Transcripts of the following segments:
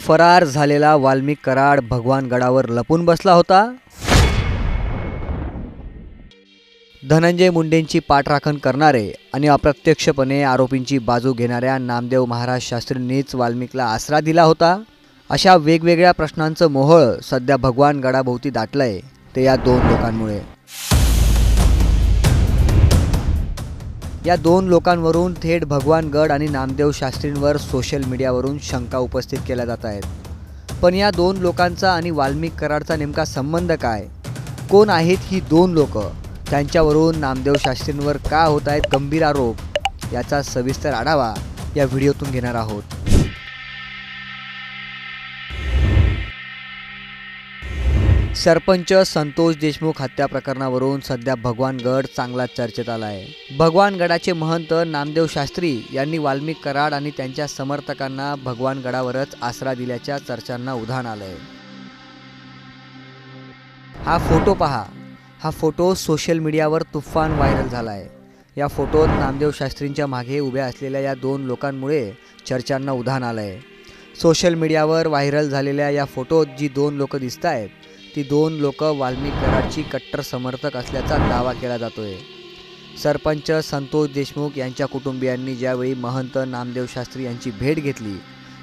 फरार झालेला वाल्मिक कराड भगवान गडावर लपून बसला होता। धनंजय मुंडेंची पाठराखण करणारे आणि अप्रत्यक्षपणे आरोपींची बाजू घेणाऱ्या नामदेव महाराज शास्त्रींनीच वाल्मिकला आसरा दिला होता। अशा वेगवेगळ्या प्रश्नांचं मोहोळ सध्या भगवान गडाभोवती दाटलंय ते या दोन लोकांमुळे। या दोन लोकांवरून थेट भगवान गड आणि नामदेव शास्त्रींवर सोशल मीडियावरून शंका उपस्थित केल्या जात आहेत। पण या दोन लोकांचा आणि वाल्मिक कराडचा नेमका संबंध काय? कोण आहेत ही दोन लोक? त्यांच्यावरून नामदेव शास्त्रींवर का होत आहेत गंभीर आरोप? याचा सविस्तर आढावा या व्हिडिओतून घेणार आहोत। सरपंच संतोष देशमुख हत्या प्रकरणावरून सध्या भगवान गड चांगला चर्चेत आला आहे। भगवान गडाचे महंत नामदेव शास्त्री यांनी वाल्मिक कराड आणि त्यांच्या समर्थकांना भगवान गडावरच आसरा दिल्याच्या चर्चांना उधाण आलंय। हा फोटो पहा। हा फोटो सोशल मीडियावर तुफान व्हायरल झाला आहे। या फोटोत नामदेव शास्त्रींच्या मागे उभ्या असलेल्या या दोन लोकांमुळे चर्चांना उधाण आलंय। सोशल मीडियावर व्हायरल झालेल्या या फोटोत जी दोन लोक दिसत आहेत ती दोन लोक वाल्मिक कराडची कट्टर समर्थक असल्याचा दावा केला जातोय। सरपंच संतोष देशमुख यांच्या कुटुंबियांनी ज्यावेळी महंत नामदेव शास्त्री यांची भेट घेतली,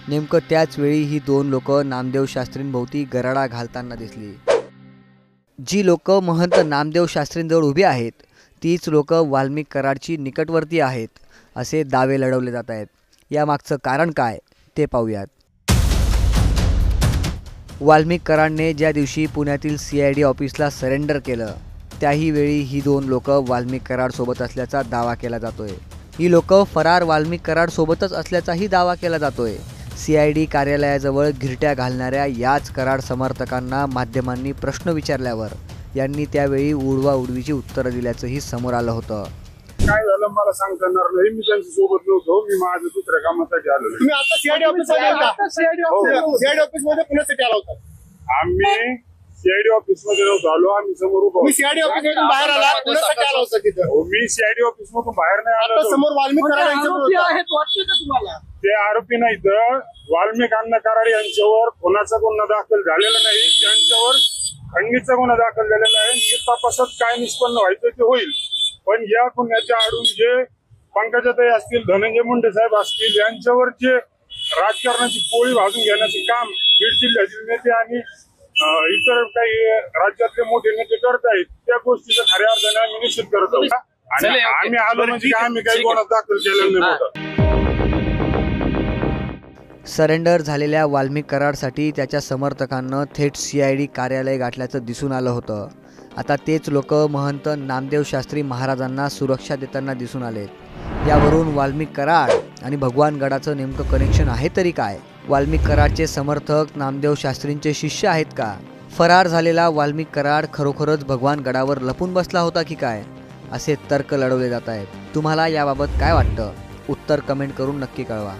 नेमकं त्याच वेळी ही दोन लोक नामदेव शास्त्रींभोवती गराडा घालताना दिसली। जी लोक महंत नामदेव शास्त्रींजवळ उभी आहेत तीच लोक वाल्मिक कराडची निकटवर्ती आहेत असे दावे लढवले जात आहेत। यामागचं कारण काय ते पाहूयात। वाल्मिक कराडने ज्या दिवशी पुण्यातील CID ऑफिसला सरेंडर केलं त्याही वेळी ही दोन लोक वाल्मिक कराड सोबत असल्याचा दावा केला जातोय। ही लोक फरार वाल्मिक कराड सोबतच असल्याचाही दावा केला जातोय। CID कार्यालयाजवळ घिरट्या घालणाऱ्या याच कराड समर्थकांना माध्यमांनी प्रश्न विचारल्यावर यांनी त्यावेळी उडवाउडवीची उत्तरं दिल्याचंही समोर आलं होतं। काय झालं मला सांगता येणार नाही। मी त्यांच्या सोबत नव्हतो। मी माझ्या दुसऱ्या कामासाठी आलो। तुम्ही आता CID ऑफिसमध्ये होता? CID ऑफिसमध्ये पुण्यासाठी आला होता? आम्ही CID ऑफिसमध्ये नव्हतो आलो। आम्ही समोर उभा मी CID ऑफिसमधून बाहेर आला, पुण्यासाठी आला होता तिथं? मी CID ऑफिसमधून बाहेर नाही आलो। समोर वाल्मिक कराड आहेत वाटते का तुम्हाला? ते आरोपी नाही तर वाल्मिक अण्णा कराड यांच्यावर कोणाचा गुन्हा दाखल झालेला नाही। त्यांच्यावर खंडणीचा गुन्हा दाखल झालेला आहे। ते तपासात काय निष्पन्न व्हायचं ते होईल। पण या गुन्ह्याच्या आडून जे पंकजाताई असतील, धनंजय मुंडे साहेब असतील, यांच्यावर जे राजकारणाची पोळी भाजून घेण्याचे काम बीड जिल्ह्यातील नेते आणि इतर काही राज्यातले मोठे नेते करत आहेत त्या गोष्टीचा खऱ्या अर्थाने आम्ही निश्चित करत आहोत। आणि आम्ही आलो म्हणजे आम्ही काही गुन्हा दाखल केलेला नाही। सरेंडर झालेल्या वाल्मिक कराडसाठी त्याच्या समर्थकांना थेट CID कार्यालय गाठल्याचं दिसून आलं होतं। आता तेच लोक महंत नामदेव शास्त्री महाराजांना सुरक्षा देताना दिसून आलेत। यावरून वाल्मिक कराड आणि भगवान गडाचं नेमकं कनेक्शन आहे तरी काय? वाल्मिक कराडचे समर्थक नामदेव शास्त्रींचे शिष्य आहेत का? फरार झालेला वाल्मिक कराड खरोखरच भगवान गडावर लपून बसला होता की काय? असे तर्क लढवले जात आहेत। तुम्हाला याबाबत काय वाटतं? उत्तर कमेंट करून नक्की कळवा।